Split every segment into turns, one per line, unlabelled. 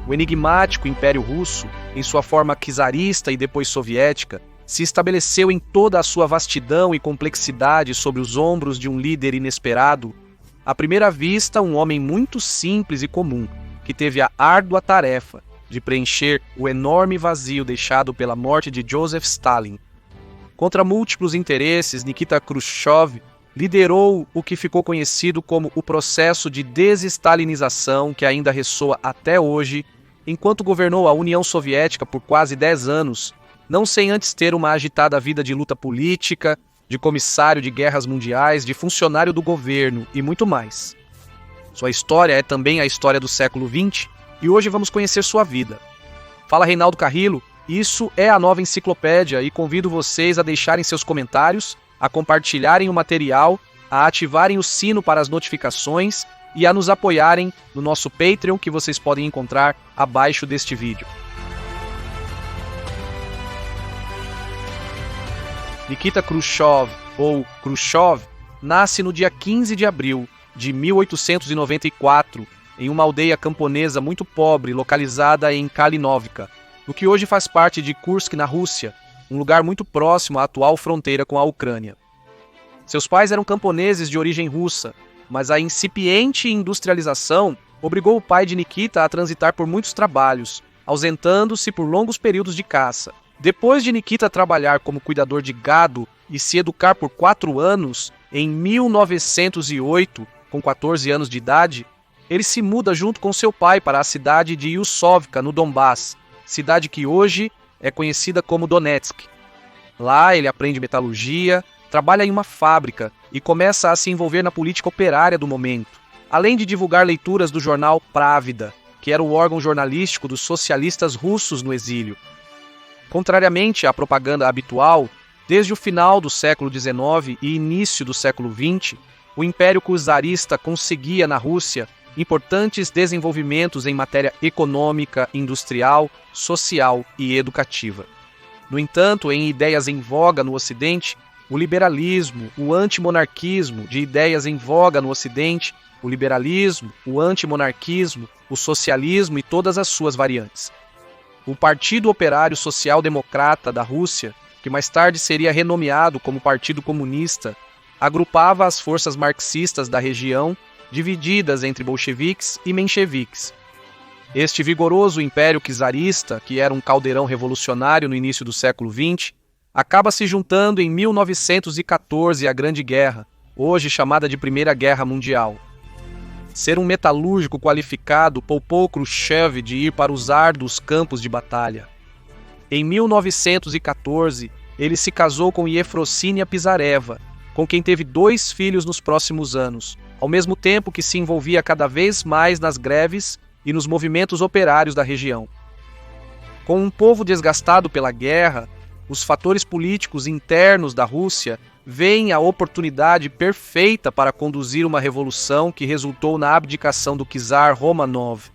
O enigmático Império Russo, em sua forma czarista e depois soviética, se estabeleceu em toda a sua vastidão e complexidade sobre os ombros de um líder inesperado. À primeira vista, um homem muito simples e comum, que teve a árdua tarefa de preencher o enorme vazio deixado pela morte de Joseph Stalin. Contra múltiplos interesses, Nikita Khrushchev liderou o que ficou conhecido como o processo de desestalinização, que ainda ressoa até hoje, enquanto governou a União Soviética por quase 10 anos, não sem antes ter uma agitada vida de luta política, de comissário de guerras mundiais, de funcionário do governo e muito mais. Sua história é também a história do século XX e hoje vamos conhecer sua vida. Fala Reinaldo Carrillo, isso é a Nova Enciclopédia e convido vocês a deixarem seus comentários, a compartilharem o material, a ativarem o sino para as notificações e a nos apoiarem no nosso Patreon, que vocês podem encontrar abaixo deste vídeo. Nikita Khrushchev, ou Khrushchev, nasce no dia 15 de abril de 1894, em uma aldeia camponesa muito pobre localizada em Kalinovka, no que hoje faz parte de Kursk, na Rússia, um lugar muito próximo à atual fronteira com a Ucrânia. Seus pais eram camponeses de origem russa, mas a incipiente industrialização obrigou o pai de Nikita a transitar por muitos trabalhos, ausentando-se por longos períodos de caça. Depois de Nikita trabalhar como cuidador de gado e se educar por 4 anos, em 1908, com 14 anos de idade, ele se muda junto com seu pai para a cidade de Yusovka, no Donbass, cidade que hoje é conhecida como Donetsk. Lá ele aprende metalurgia, trabalha em uma fábrica e começa a se envolver na política operária do momento, além de divulgar leituras do jornal Pravda, que era o órgão jornalístico dos socialistas russos no exílio. Contrariamente à propaganda habitual, desde o final do século XIX e início do século XX, o Império Czarista conseguia na Rússia importantes desenvolvimentos em matéria econômica, industrial, social e educativa. No entanto, em ideias em voga no Ocidente, o liberalismo, o antimonarquismo, de ideias em voga no Ocidente, o liberalismo, o antimonarquismo, o socialismo e todas as suas variantes. O Partido Operário Social Democrata da Rússia, que mais tarde seria renomeado como Partido Comunista, agrupava as forças marxistas da região, divididas entre bolcheviques e mencheviques. Este vigoroso império czarista, que era um caldeirão revolucionário no início do século XX, acaba se juntando em 1914 à Grande Guerra, hoje chamada de Primeira Guerra Mundial. Ser um metalúrgico qualificado poupou Khrushchev de ir para os árduos campos de batalha. Em 1914, ele se casou com Efrosínia Pizareva, com quem teve 2 filhos nos próximos anos, ao mesmo tempo que se envolvia cada vez mais nas greves e nos movimentos operários da região. Com um povo desgastado pela guerra, os fatores políticos internos da Rússia veem a oportunidade perfeita para conduzir uma revolução que resultou na abdicação do czar Romanov,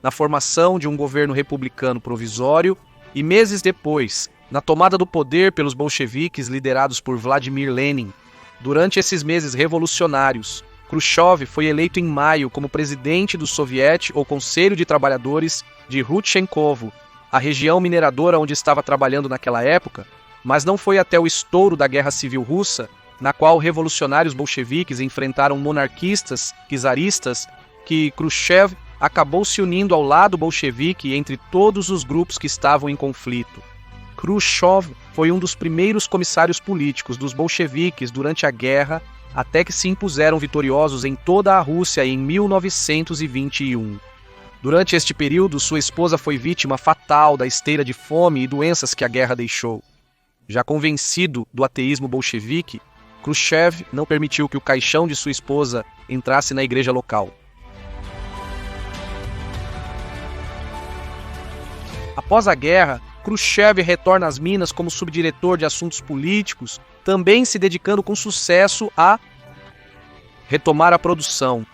na formação de um governo republicano provisório e, meses depois, na tomada do poder pelos bolcheviques liderados por Vladimir Lenin. Durante esses meses revolucionários, Khrushchev foi eleito em maio como presidente do Soviet ou Conselho de Trabalhadores de Rudchenkovo, a região mineradora onde estava trabalhando naquela época, mas não foi até o estouro da Guerra Civil Russa, na qual revolucionários bolcheviques enfrentaram monarquistas czaristas, que Khrushchev acabou se unindo ao lado bolchevique entre todos os grupos que estavam em conflito. Khrushchev foi um dos primeiros comissários políticos dos bolcheviques durante a guerra, até que se impuseram vitoriosos em toda a Rússia em 1921. Durante este período, sua esposa foi vítima fatal da esteira de fome e doenças que a guerra deixou. Já convencido do ateísmo bolchevique, Khrushchev não permitiu que o caixão de sua esposa entrasse na igreja local. Após a guerra, Khrushchev retorna às Minas como subdiretor de assuntos políticos, também se dedicando com sucesso a retomar a produção.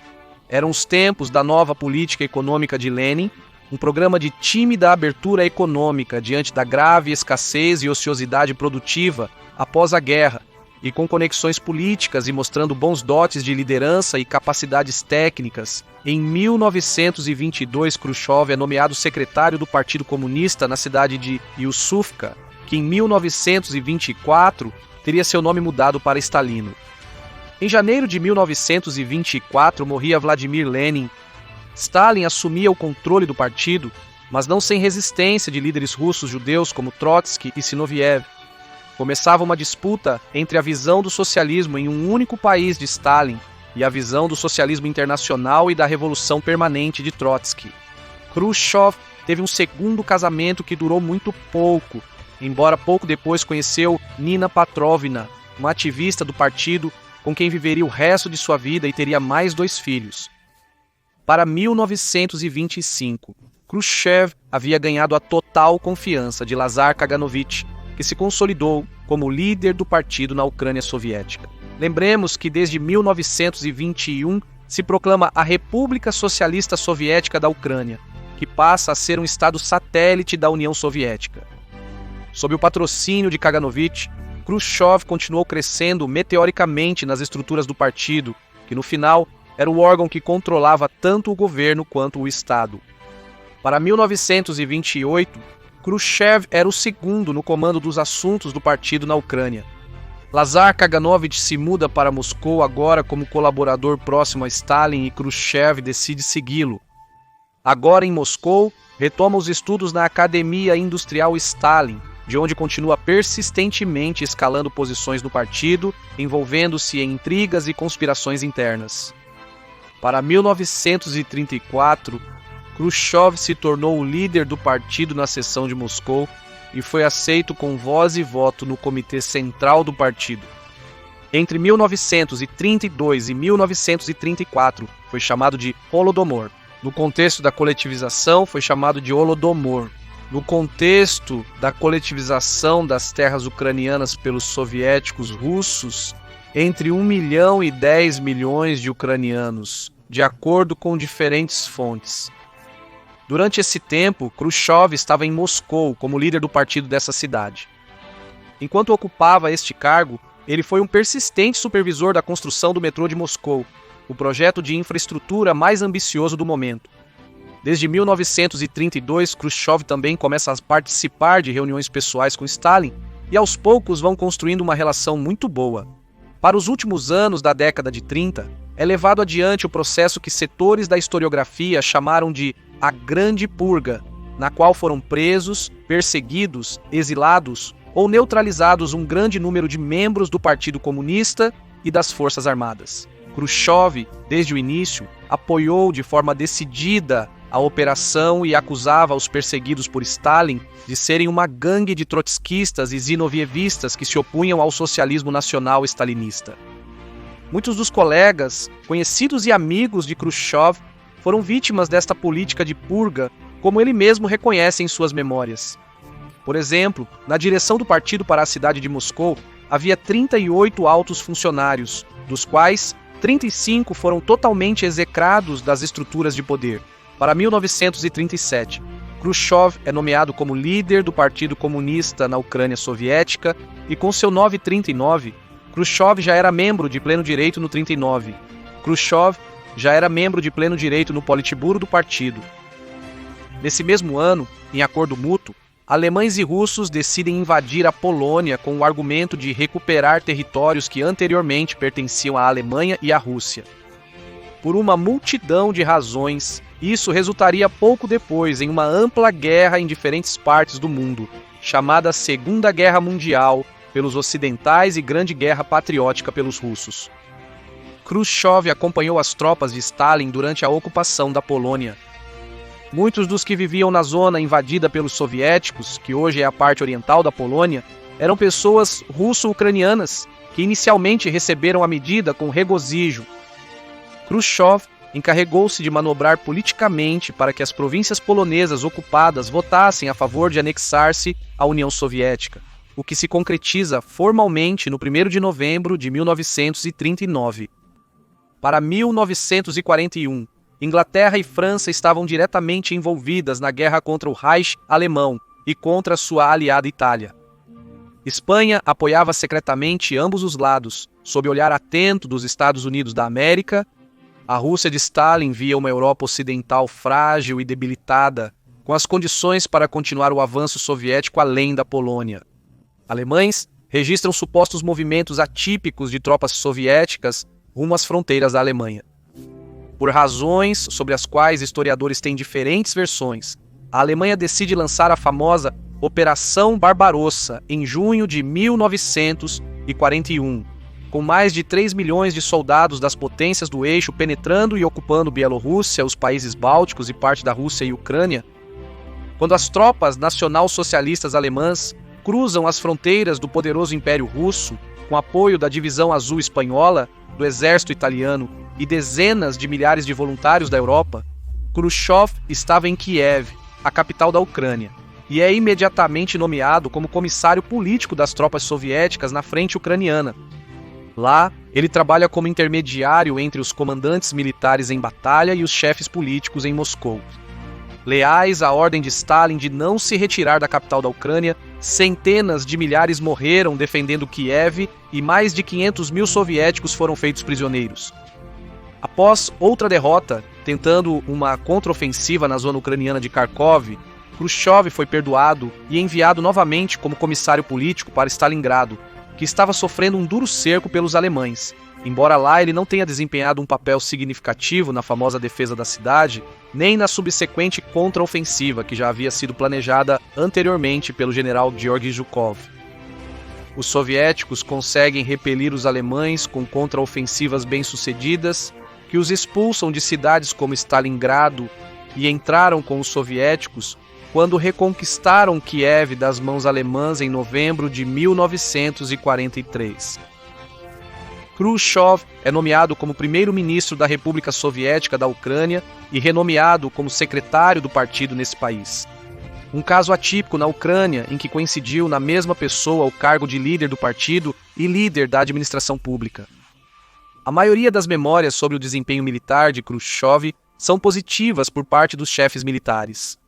Eram os tempos da nova política econômica de Lenin, um programa de tímida abertura econômica diante da grave escassez e ociosidade produtiva após a guerra, e com conexões políticas e mostrando bons dotes de liderança e capacidades técnicas, em 1922 Khrushchev é nomeado secretário do Partido Comunista na cidade de Yusufka, que em 1924 teria seu nome mudado para Stalino. Em janeiro de 1924 morria Vladimir Lenin. Stalin assumia o controle do partido, mas não sem resistência de líderes russos judeus como Trotsky e Zinoviev. Começava uma disputa entre a visão do socialismo em um único país de Stalin e a visão do socialismo internacional e da revolução permanente de Trotsky. Khrushchev teve um segundo casamento que durou muito pouco, embora pouco depois conheceu Nina Petrovna, uma ativista do partido com quem viveria o resto de sua vida e teria mais 2 filhos. Para 1925, Khrushchev havia ganhado a total confiança de Lazar Kaganovich, que se consolidou como líder do partido na Ucrânia soviética. Lembremos que desde 1921 se proclama a República Socialista Soviética da Ucrânia, que passa a ser um estado satélite da União Soviética. Sob o patrocínio de Kaganovich, Khrushchev continuou crescendo meteoricamente nas estruturas do partido, que no final era o órgão que controlava tanto o governo quanto o Estado. Para 1928, Khrushchev era o segundo no comando dos assuntos do partido na Ucrânia. Lazar Kaganovich se muda para Moscou agora como colaborador próximo a Stalin e Khrushchev decide segui-lo. Agora em Moscou, retoma os estudos na Academia Industrial Stalin, de onde continua persistentemente escalando posições no partido, envolvendo-se em intrigas e conspirações internas. Para 1934, Khrushchev se tornou o líder do partido na seção de Moscou e foi aceito com voz e voto no Comitê Central do partido. Entre 1932 e 1934 foi chamado de Holodomor. No contexto da coletivização foi chamado de Holodomor. No contexto da coletivização das terras ucranianas pelos soviéticos russos, entre 1 milhão e 10 milhões de ucranianos, de acordo com diferentes fontes. Durante esse tempo, Khrushchev estava em Moscou como líder do partido dessa cidade. Enquanto ocupava este cargo, ele foi um persistente supervisor da construção do metrô de Moscou, o projeto de infraestrutura mais ambicioso do momento. Desde 1932, Khrushchev também começa a participar de reuniões pessoais com Stalin e aos poucos vão construindo uma relação muito boa. Para os últimos anos da década de 30, é levado adiante o processo que setores da historiografia chamaram de a Grande Purga, na qual foram presos, perseguidos, exilados ou neutralizados um grande número de membros do Partido Comunista e das Forças Armadas. Khrushchev, desde o início, apoiou de forma decidida a operação e acusava os perseguidos por Stalin de serem uma gangue de trotskistas e zinovievistas que se opunham ao socialismo nacional stalinista. Muitos dos colegas, conhecidos e amigos de Khrushchev foram vítimas desta política de purga, como ele mesmo reconhece em suas memórias. Por exemplo, na direção do partido para a cidade de Moscou, havia 38 altos funcionários, dos quais 35 foram totalmente execrados das estruturas de poder. Para 1937, Khrushchev é nomeado como líder do Partido Comunista na Ucrânia Soviética e com seu 939, Khrushchev já era membro de pleno direito no 39. Khrushchev já era membro de pleno direito no Politburo do partido. Nesse mesmo ano, em acordo mútuo, alemães e russos decidem invadir a Polônia com o argumento de recuperar territórios que anteriormente pertenciam à Alemanha e à Rússia. Por uma multidão de razões, isso resultaria pouco depois em uma ampla guerra em diferentes partes do mundo, chamada Segunda Guerra Mundial pelos ocidentais e Grande Guerra Patriótica pelos russos. Khrushchev acompanhou as tropas de Stalin durante a ocupação da Polônia. Muitos dos que viviam na zona invadida pelos soviéticos, que hoje é a parte oriental da Polônia, eram pessoas russo-ucranianas que inicialmente receberam a medida com regozijo. Khrushchev encarregou-se de manobrar politicamente para que as províncias polonesas ocupadas votassem a favor de anexar-se à União Soviética, o que se concretiza formalmente no 1º de novembro de 1939. Para 1941, Inglaterra e França estavam diretamente envolvidas na guerra contra o Reich alemão e contra sua aliada Itália. Espanha apoiava secretamente ambos os lados, sob o olhar atento dos Estados Unidos da América. A Rússia de Stalin via uma Europa ocidental frágil e debilitada, com as condições para continuar o avanço soviético além da Polônia. Alemães registram supostos movimentos atípicos de tropas soviéticas rumo às fronteiras da Alemanha. Por razões sobre as quais historiadores têm diferentes versões, a Alemanha decide lançar a famosa Operação Barbarossa em junho de 1941, com mais de 3 milhões de soldados das potências do eixo penetrando e ocupando Bielorrússia, os países bálticos e parte da Rússia e Ucrânia. Quando as tropas nacional-socialistas alemãs cruzam as fronteiras do poderoso Império Russo, com apoio da Divisão Azul Espanhola, do Exército Italiano e dezenas de milhares de voluntários da Europa, Khrushchev estava em Kiev, a capital da Ucrânia, e é imediatamente nomeado como comissário político das tropas soviéticas na frente ucraniana. Lá, ele trabalha como intermediário entre os comandantes militares em batalha e os chefes políticos em Moscou. Leais à ordem de Stalin de não se retirar da capital da Ucrânia, centenas de milhares morreram defendendo Kiev e mais de 500 mil soviéticos foram feitos prisioneiros. Após outra derrota, tentando uma contraofensiva na zona ucraniana de Kharkov, Khrushchev foi perdoado e enviado novamente como comissário político para Stalingrado, que estava sofrendo um duro cerco pelos alemães. Embora lá ele não tenha desempenhado um papel significativo na famosa defesa da cidade, nem na subsequente contraofensiva que já havia sido planejada anteriormente pelo general Georgy Zhukov. Os soviéticos conseguem repelir os alemães com contraofensivas bem-sucedidas, que os expulsam de cidades como Stalingrado e entraram com os soviéticos quando reconquistaram Kiev das mãos alemãs em novembro de 1943. Khrushchev é nomeado como primeiro-ministro da República Soviética da Ucrânia e renomeado como secretário do partido nesse país. Um caso atípico na Ucrânia em que coincidiu na mesma pessoa o cargo de líder do partido e líder da administração pública. A maioria das memórias sobre o desempenho militar de Khrushchev são positivas por parte dos chefes militares.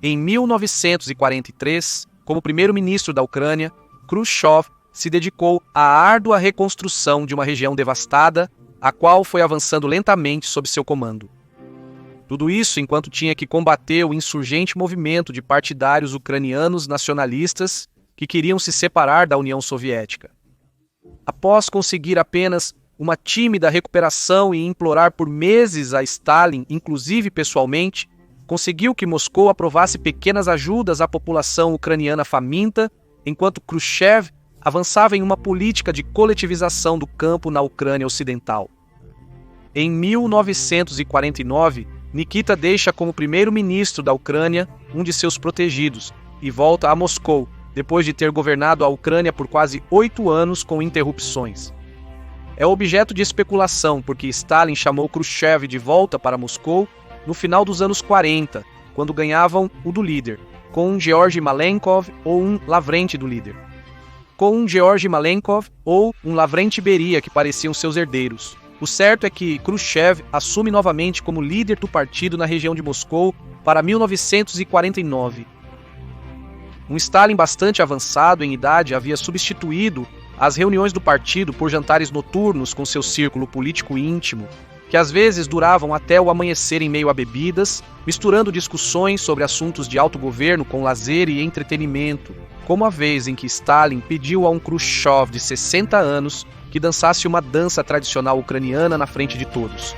Em 1943, como primeiro-ministro da Ucrânia, Khrushchev se dedicou à árdua reconstrução de uma região devastada, a qual foi avançando lentamente sob seu comando. Tudo isso enquanto tinha que combater o insurgente movimento de partidários ucranianos nacionalistas que queriam se separar da União Soviética. Após conseguir apenas uma tímida recuperação e implorar por meses a Stalin, inclusive pessoalmente, conseguiu que Moscou aprovasse pequenas ajudas à população ucraniana faminta, enquanto Khrushchev avançava em uma política de coletivização do campo na Ucrânia Ocidental. Em 1949, Nikita deixa como primeiro-ministro da Ucrânia um de seus protegidos e volta a Moscou, depois de ter governado a Ucrânia por quase 8 anos com interrupções. É objeto de especulação porque Stalin chamou Khrushchev de volta para Moscou no final dos anos 40, quando ganhavam o do líder, com um Georgy Malenkov ou um Lavrenti do líder. Com um Georgy Malenkov ou um Lavrenti Beria, que pareciam seus herdeiros. O certo é que Khrushchev assume novamente como líder do partido na região de Moscou para 1949. Um Stalin bastante avançado em idade havia substituído as reuniões do partido por jantares noturnos com seu círculo político íntimo, que às vezes duravam até o amanhecer em meio a bebidas, misturando discussões sobre assuntos de autogoverno com lazer e entretenimento, como a vez em que Stalin pediu a um Khrushchev de 60 anos que dançasse uma dança tradicional ucraniana na frente de todos.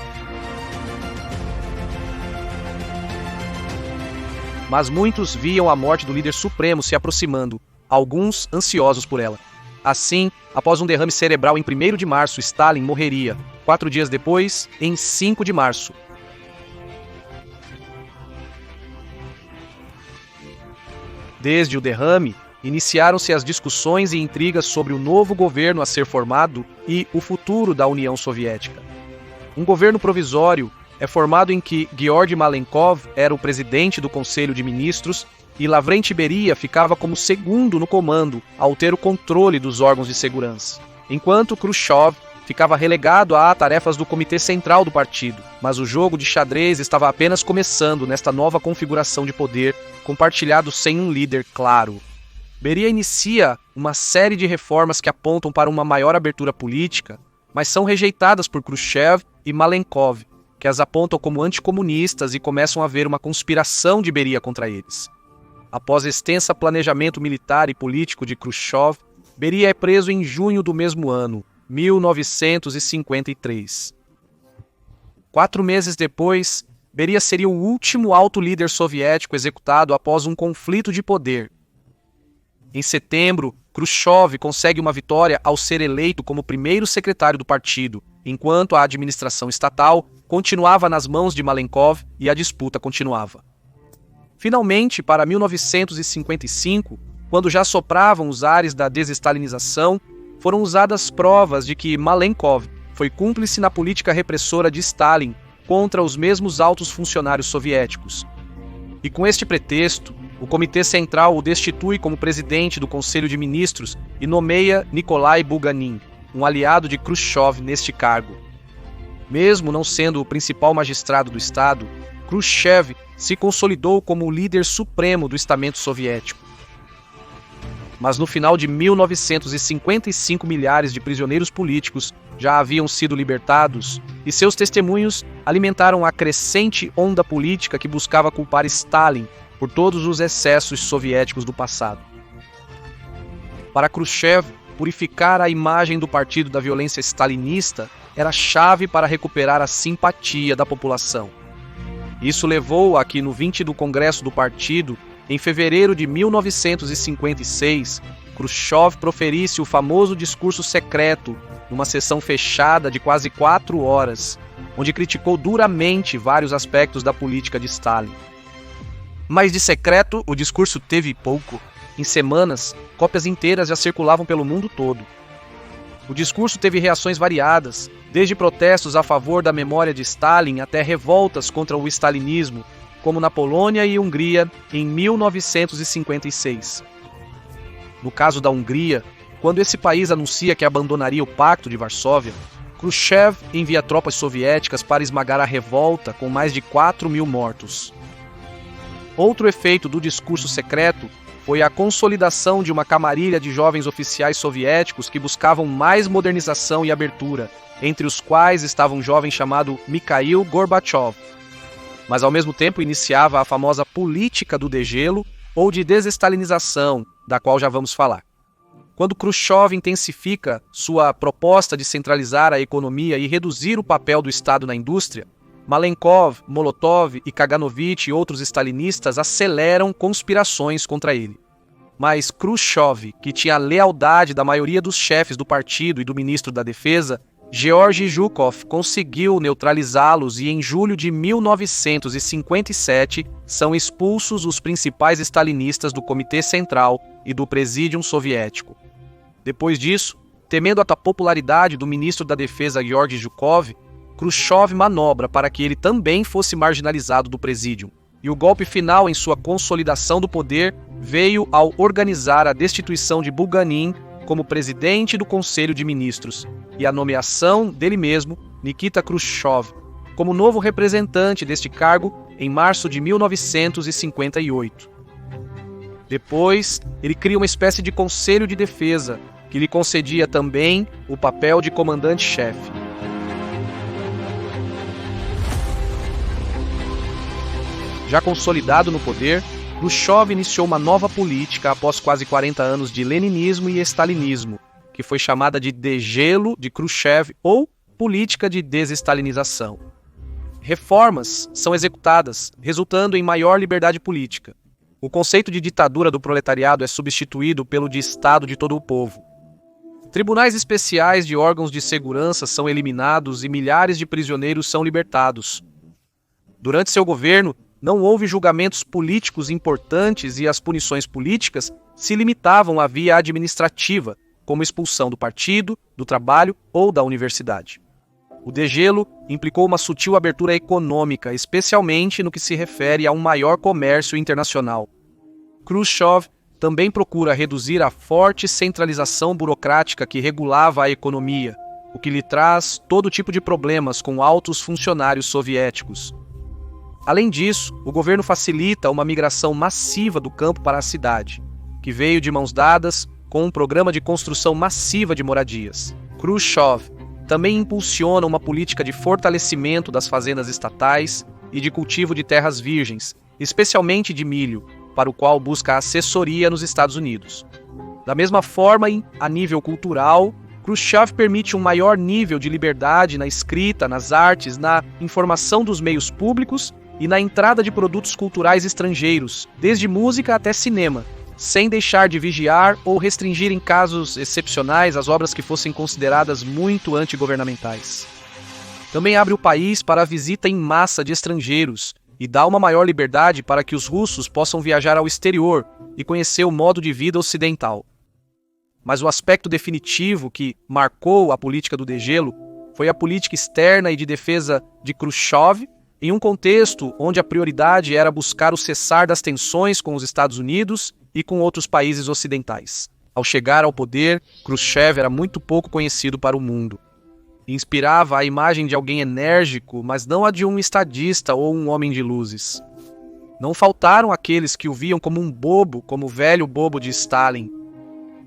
Mas muitos viam a morte do líder supremo se aproximando, alguns ansiosos por ela. Assim, após um derrame cerebral em 1º de março, Stalin morreria, 4 dias depois, em 5 de março. Desde o derrame, iniciaram-se as discussões e intrigas sobre o novo governo a ser formado e o futuro da União Soviética. Um governo provisório é formado em que Georgy Malenkov era o presidente do Conselho de Ministros e Lavrenti Beria ficava como segundo no comando ao ter o controle dos órgãos de segurança, enquanto Khrushchev ficava relegado a tarefas do Comitê Central do partido, mas o jogo de xadrez estava apenas começando nesta nova configuração de poder, compartilhado sem um líder claro. Beria inicia uma série de reformas que apontam para uma maior abertura política, mas são rejeitadas por Khrushchev e Malenkov, que as apontam como anticomunistas e começam a haver uma conspiração de Beria contra eles. Após extenso planejamento militar e político de Khrushchev, Beria é preso em junho do mesmo ano, 1953. 4 meses depois, Beria seria o último alto líder soviético executado após um conflito de poder. Em setembro, Khrushchev consegue uma vitória ao ser eleito como primeiro secretário do partido, enquanto a administração estatal continuava nas mãos de Malenkov e a disputa continuava. Finalmente, para 1955, quando já sopravam os ares da desestalinização, foram usadas provas de que Malenkov foi cúmplice na política repressora de Stalin contra os mesmos altos funcionários soviéticos. E com este pretexto, o Comitê Central o destitui como presidente do Conselho de Ministros e nomeia Nikolai Bulganin, um aliado de Khrushchev, neste cargo. Mesmo não sendo o principal magistrado do Estado, Khrushchev se consolidou como o líder supremo do estamento soviético. Mas no final de 1955, milhares de prisioneiros políticos já haviam sido libertados e seus testemunhos alimentaram a crescente onda política que buscava culpar Stalin por todos os excessos soviéticos do passado. Para Khrushchev, purificar a imagem do partido da violência stalinista era chave para recuperar a simpatia da população. Isso levou a que, no 20 do Congresso do Partido, em fevereiro de 1956, Khrushchev proferisse o famoso discurso secreto numa sessão fechada de quase 4 horas, onde criticou duramente vários aspectos da política de Stalin. Mas de secreto, o discurso teve pouco. Em semanas, cópias inteiras já circulavam pelo mundo todo. O discurso teve reações variadas, desde protestos a favor da memória de Stalin até revoltas contra o stalinismo, como na Polônia e Hungria em 1956. No caso da Hungria, quando esse país anuncia que abandonaria o Pacto de Varsóvia, Khrushchev envia tropas soviéticas para esmagar a revolta, com mais de 4.000 mortos. Outro efeito do discurso secreto foi a consolidação de uma camarilha de jovens oficiais soviéticos que buscavam mais modernização e abertura, entre os quais estava um jovem chamado Mikhail Gorbachev. Mas ao mesmo tempo iniciava a famosa política do degelo ou de desestalinização, da qual já vamos falar. Quando Khrushchev intensifica sua proposta de centralizar a economia e reduzir o papel do Estado na indústria, Malenkov, Molotov e Kaganovich e outros stalinistas aceleram conspirações contra ele. Mas Khrushchev, que tinha a lealdade da maioria dos chefes do partido e do ministro da Defesa, Georgy Zhukov, conseguiu neutralizá-los e em julho de 1957 são expulsos os principais stalinistas do Comitê Central e do Presídium Soviético. Depois disso, temendo a popularidade do ministro da Defesa Georgy Zhukov, Khrushchev manobra para que ele também fosse marginalizado do presídio, e o golpe final em sua consolidação do poder veio ao organizar a destituição de Bulganin como presidente do Conselho de Ministros e a nomeação dele mesmo, Nikita Khrushchev, como novo representante deste cargo em março de 1958. Depois, ele cria uma espécie de Conselho de Defesa, que lhe concedia também o papel de comandante-chefe. Já consolidado no poder, Khrushchev iniciou uma nova política após quase 40 anos de leninismo e stalinismo, que foi chamada de degelo de Khrushchev ou política de desestalinização. Reformas são executadas, resultando em maior liberdade política. O conceito de ditadura do proletariado é substituído pelo de Estado de todo o povo. Tribunais especiais de órgãos de segurança são eliminados e milhares de prisioneiros são libertados. Durante seu governo, não houve julgamentos políticos importantes e as punições políticas se limitavam à via administrativa, como expulsão do partido, do trabalho ou da universidade. O degelo implicou uma sutil abertura econômica, especialmente no que se refere a um maior comércio internacional. Khrushchev também procura reduzir a forte centralização burocrática que regulava a economia, o que lhe traz todo tipo de problemas com altos funcionários soviéticos. Além disso, o governo facilita uma migração massiva do campo para a cidade, que veio de mãos dadas com um programa de construção massiva de moradias. Khrushchev também impulsiona uma política de fortalecimento das fazendas estatais e de cultivo de terras virgens, especialmente de milho, para o qual busca assessoria nos Estados Unidos. Da mesma forma, a nível cultural, Khrushchev permite um maior nível de liberdade na escrita, nas artes, na informação dos meios públicos e na entrada de produtos culturais estrangeiros, desde música até cinema, sem deixar de vigiar ou restringir em casos excepcionais as obras que fossem consideradas muito antigovernamentais. Também abre o país para a visita em massa de estrangeiros e dá uma maior liberdade para que os russos possam viajar ao exterior e conhecer o modo de vida ocidental. Mas o aspecto definitivo que marcou a política do degelo foi a política externa e de defesa de Khrushchev, em um contexto onde a prioridade era buscar o cessar das tensões com os Estados Unidos e com outros países ocidentais. Ao chegar ao poder, Khrushchev era muito pouco conhecido para o mundo. Inspirava a imagem de alguém enérgico, mas não a de um estadista ou um homem de luzes. Não faltaram aqueles que o viam como um bobo, como o velho bobo de Stalin.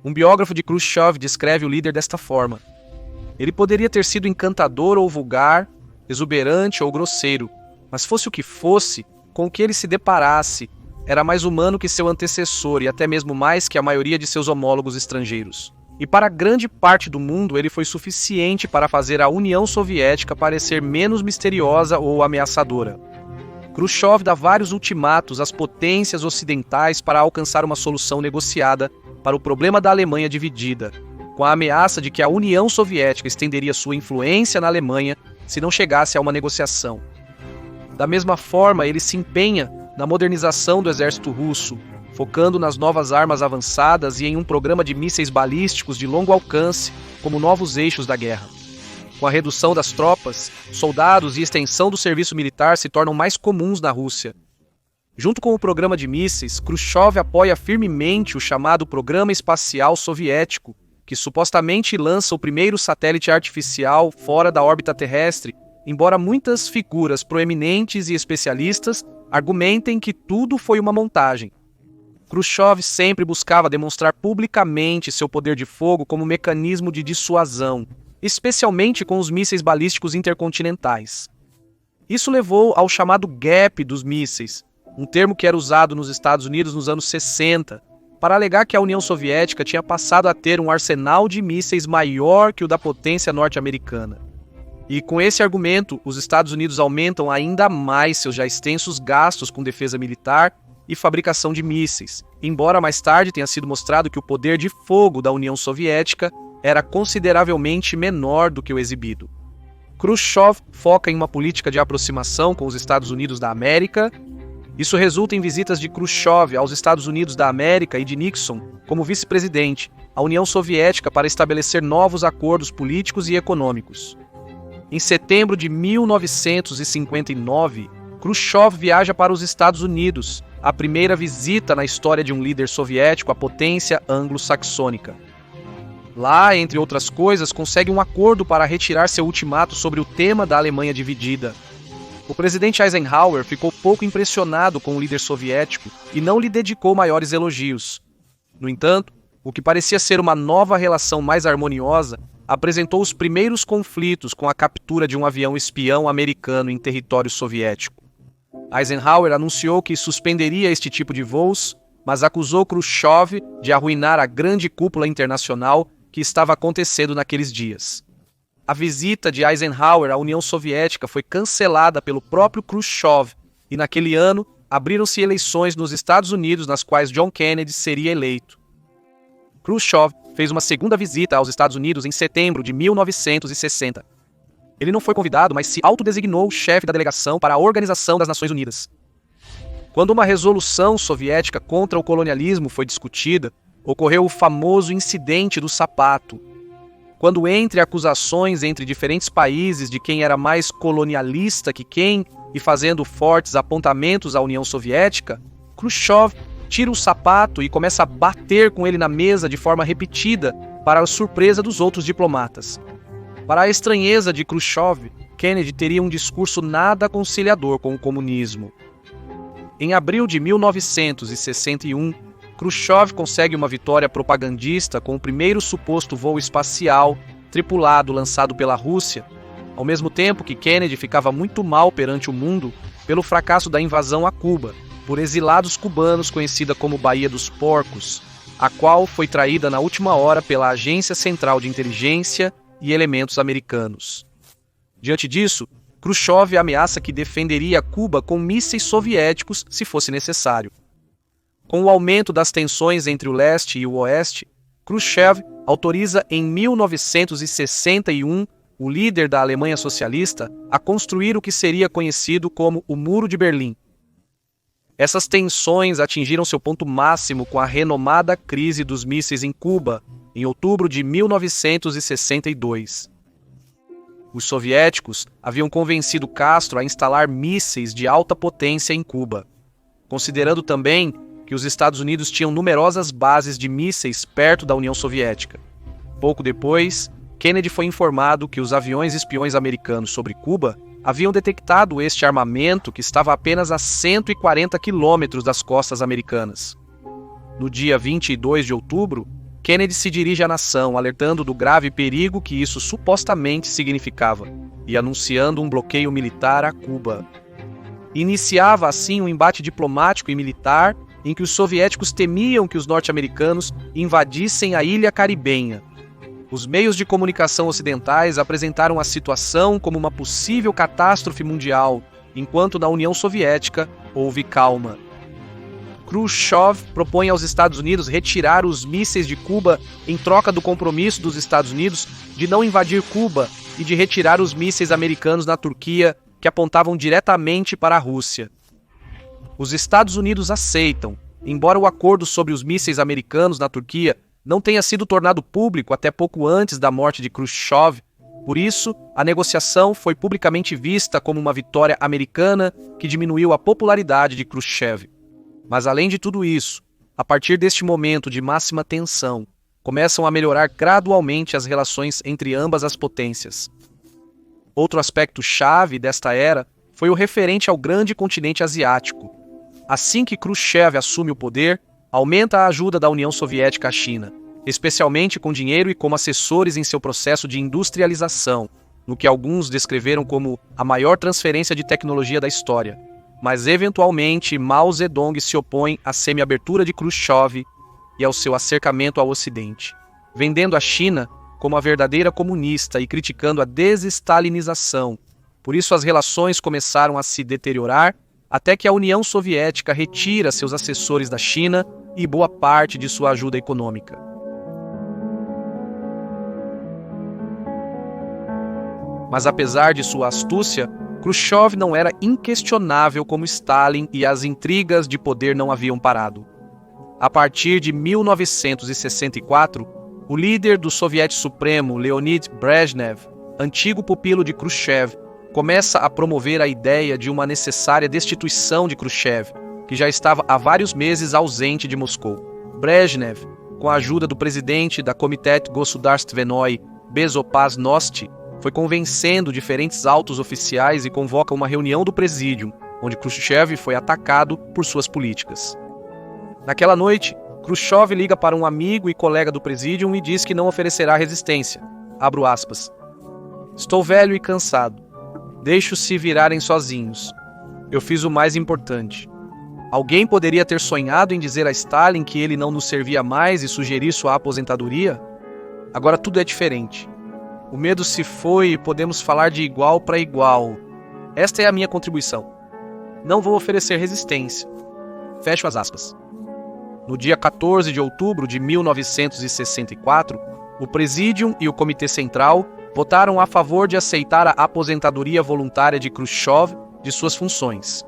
Um biógrafo de Khrushchev descreve o líder desta forma: ele poderia ter sido encantador ou vulgar, exuberante ou grosseiro, mas fosse o que fosse, com o que ele se deparasse, era mais humano que seu antecessor e até mesmo mais que a maioria de seus homólogos estrangeiros. E para grande parte do mundo ele foi suficiente para fazer a União Soviética parecer menos misteriosa ou ameaçadora. Khrushchev dá vários ultimatos às potências ocidentais para alcançar uma solução negociada para o problema da Alemanha dividida, com a ameaça de que a União Soviética estenderia sua influência na Alemanha se não chegasse a uma negociação. Da mesma forma, ele se empenha na modernização do exército russo, focando nas novas armas avançadas e em um programa de mísseis balísticos de longo alcance como novos eixos da guerra. Com a redução das tropas, soldados e extensão do serviço militar se tornam mais comuns na Rússia. Junto com o programa de mísseis, Khrushchev apoia firmemente o chamado Programa Espacial Soviético, que supostamente lança o primeiro satélite artificial fora da órbita terrestre, embora muitas figuras proeminentes e especialistas argumentem que tudo foi uma montagem. Khrushchev sempre buscava demonstrar publicamente seu poder de fogo como mecanismo de dissuasão, especialmente com os mísseis balísticos intercontinentais. Isso levou ao chamado gap dos mísseis, um termo que era usado nos Estados Unidos nos anos 60, para alegar que a União Soviética tinha passado a ter um arsenal de mísseis maior que o da potência norte-americana. E com esse argumento, os Estados Unidos aumentam ainda mais seus já extensos gastos com defesa militar e fabricação de mísseis, embora mais tarde tenha sido mostrado que o poder de fogo da União Soviética era consideravelmente menor do que o exibido. Khrushchev foca em uma política de aproximação com os Estados Unidos da América. Isso resulta em visitas de Khrushchev aos Estados Unidos da América e de Nixon como vice-presidente à União Soviética para estabelecer novos acordos políticos e econômicos. Em setembro de 1959, Khrushchev viaja para os Estados Unidos, a primeira visita na história de um líder soviético à potência anglo-saxônica. Lá, entre outras coisas, consegue um acordo para retirar seu ultimato sobre o tema da Alemanha dividida. O presidente Eisenhower ficou pouco impressionado com o líder soviético e não lhe dedicou maiores elogios. No entanto, o que parecia ser uma nova relação mais harmoniosa apresentou os primeiros conflitos com a captura de um avião espião americano em território soviético. Eisenhower anunciou que suspenderia este tipo de voos, mas acusou Khrushchev de arruinar a grande cúpula internacional que estava acontecendo naqueles dias. A visita de Eisenhower à União Soviética foi cancelada pelo próprio Khrushchev e naquele ano abriram-se eleições nos Estados Unidos nas quais John Kennedy seria eleito. Khrushchev fez uma segunda visita aos Estados Unidos em setembro de 1960. Ele não foi convidado, mas se autodesignou chefe da delegação para a Organização das Nações Unidas. Quando uma resolução soviética contra o colonialismo foi discutida, ocorreu o famoso incidente do sapato, quando entre acusações entre diferentes países de quem era mais colonialista que quem e fazendo fortes apontamentos à União Soviética, Khrushchev tira o sapato e começa a bater com ele na mesa de forma repetida para a surpresa dos outros diplomatas. Para a estranheza de Khrushchev, Kennedy teria um discurso nada conciliador com o comunismo. Em abril de 1961, Khrushchev consegue uma vitória propagandista com o primeiro suposto voo espacial tripulado lançado pela Rússia, ao mesmo tempo que Kennedy ficava muito mal perante o mundo pelo fracasso da invasão a Cuba, por exilados cubanos conhecida como Baía dos Porcos, a qual foi traída na última hora pela Agência Central de Inteligência e elementos americanos. Diante disso, Khrushchev ameaça que defenderia Cuba com mísseis soviéticos se fosse necessário. Com o aumento das tensões entre o leste e o oeste, Khrushchev autoriza em 1961 o líder da Alemanha socialista a construir o que seria conhecido como o Muro de Berlim. Essas tensões atingiram seu ponto máximo com a renomada crise dos mísseis em Cuba, em outubro de 1962. Os soviéticos haviam convencido Castro a instalar mísseis de alta potência em Cuba, considerando também que os Estados Unidos tinham numerosas bases de mísseis perto da União Soviética. Pouco depois, Kennedy foi informado que os aviões espiões americanos sobre Cuba haviam detectado este armamento que estava apenas a 140 quilômetros das costas americanas. No dia 22 de outubro, Kennedy se dirige à nação, alertando do grave perigo que isso supostamente significava e anunciando um bloqueio militar a Cuba. Iniciava assim um embate diplomático e militar em que os soviéticos temiam que os norte-americanos invadissem a ilha caribenha. Os meios de comunicação ocidentais apresentaram a situação como uma possível catástrofe mundial, enquanto na União Soviética houve calma. Khrushchev propõe aos Estados Unidos retirar os mísseis de Cuba em troca do compromisso dos Estados Unidos de não invadir Cuba e de retirar os mísseis americanos na Turquia que apontavam diretamente para a Rússia. Os Estados Unidos aceitam, embora o acordo sobre os mísseis americanos na Turquia não tenha sido tornado público até pouco antes da morte de Khrushchev. Por isso, a negociação foi publicamente vista como uma vitória americana que diminuiu a popularidade de Khrushchev. Mas além de tudo isso, a partir deste momento de máxima tensão, começam a melhorar gradualmente as relações entre ambas as potências. Outro aspecto chave desta era foi o referente ao grande continente asiático. Assim que Khrushchev assume o poder, aumenta a ajuda da União Soviética à China, especialmente com dinheiro e como assessores em seu processo de industrialização, no que alguns descreveram como a maior transferência de tecnologia da história. Mas, eventualmente, Mao Zedong se opõe à semi-abertura de Khrushchev e ao seu acercamento ao Ocidente, vendendo a China como a verdadeira comunista e criticando a desestalinização. Por isso, as relações começaram a se deteriorar até que a União Soviética retira seus assessores da China e boa parte de sua ajuda econômica. Mas apesar de sua astúcia, Khrushchev não era inquestionável como Stalin e as intrigas de poder não haviam parado. A partir de 1964, o líder do Soviete Supremo, Leonid Brezhnev, antigo pupilo de Khrushchev, começa a promover a ideia de uma necessária destituição de Khrushchev, que já estava há vários meses ausente de Moscou. Brezhnev, com a ajuda do presidente da Komitet Gosudarstvenoi, Bezopasnosti, foi convencendo diferentes altos oficiais e convoca uma reunião do Presídium, onde Khrushchev foi atacado por suas políticas. Naquela noite, Khrushchev liga para um amigo e colega do Presídium e diz que não oferecerá resistência. Abro aspas. Estou velho e cansado. Deixo-os se virarem sozinhos. Eu fiz o mais importante. Alguém poderia ter sonhado em dizer a Stalin que ele não nos servia mais e sugerir sua aposentadoria? Agora tudo é diferente. O medo se foi e podemos falar de igual para igual. Esta é a minha contribuição. Não vou oferecer resistência. Fecho as aspas. No dia 14 de outubro de 1964, o Presídium e o Comitê Central votaram a favor de aceitar a aposentadoria voluntária de Khrushchev de suas funções.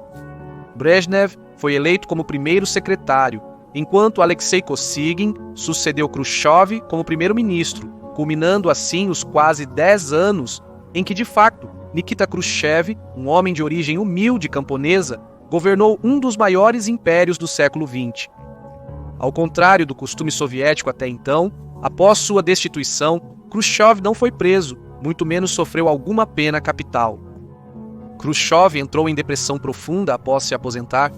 Brezhnev foi eleito como primeiro secretário, enquanto Alexei Kosygin sucedeu Khrushchev como primeiro-ministro, culminando assim os quase 10 anos em que, de fato, Nikita Khrushchev, um homem de origem humilde camponesa, governou um dos maiores impérios do século XX. Ao contrário do costume soviético até então, após sua destituição, Khrushchev não foi preso, muito menos sofreu alguma pena capital. Khrushchev entrou em depressão profunda após se aposentar.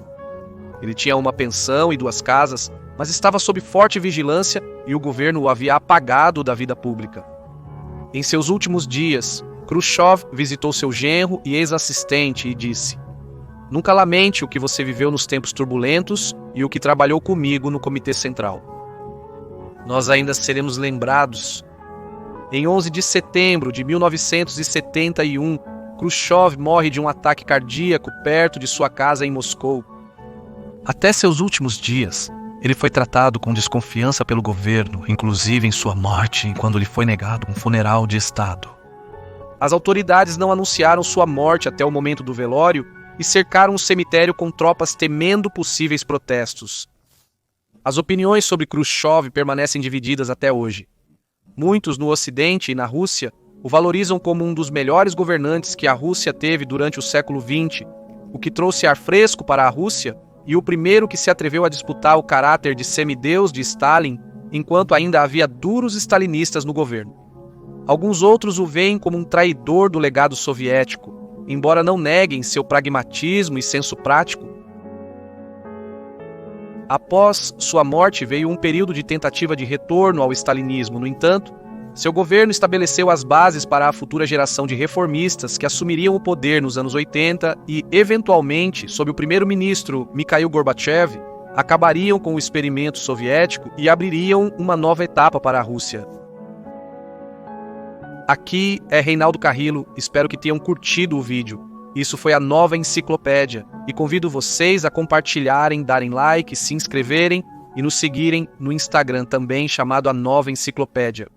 Ele tinha uma pensão e 2 casas, mas estava sob forte vigilância e o governo o havia apagado da vida pública. Em seus últimos dias, Khrushchev visitou seu genro e ex-assistente e disse: "Nunca lamente o que você viveu nos tempos turbulentos e o que trabalhou comigo no Comitê Central. Nós ainda seremos lembrados." Em 11 de setembro de 1971, Khrushchev morre de um ataque cardíaco perto de sua casa em Moscou. Até seus últimos dias, ele foi tratado com desconfiança pelo governo, inclusive em sua morte, quando lhe foi negado um funeral de Estado. As autoridades não anunciaram sua morte até o momento do velório e cercaram o cemitério com tropas temendo possíveis protestos. As opiniões sobre Khrushchev permanecem divididas até hoje. Muitos no Ocidente e na Rússia o valorizam como um dos melhores governantes que a Rússia teve durante o século XX, o que trouxe ar fresco para a Rússia e o primeiro que se atreveu a disputar o caráter de semideus de Stalin, enquanto ainda havia duros stalinistas no governo. Alguns outros o veem como um traidor do legado soviético, embora não neguem seu pragmatismo e senso prático. Após sua morte veio um período de tentativa de retorno ao stalinismo. No entanto, seu governo estabeleceu as bases para a futura geração de reformistas que assumiriam o poder nos anos 80 e, eventualmente, sob o primeiro-ministro Mikhail Gorbachev, acabariam com o experimento soviético e abririam uma nova etapa para a Rússia. Aqui é Reinaldo Carrillo, espero que tenham curtido o vídeo. Isso foi a Nova Enciclopédia e convido vocês a compartilharem, darem like, se inscreverem e nos seguirem no Instagram também, chamado a Nova Enciclopédia.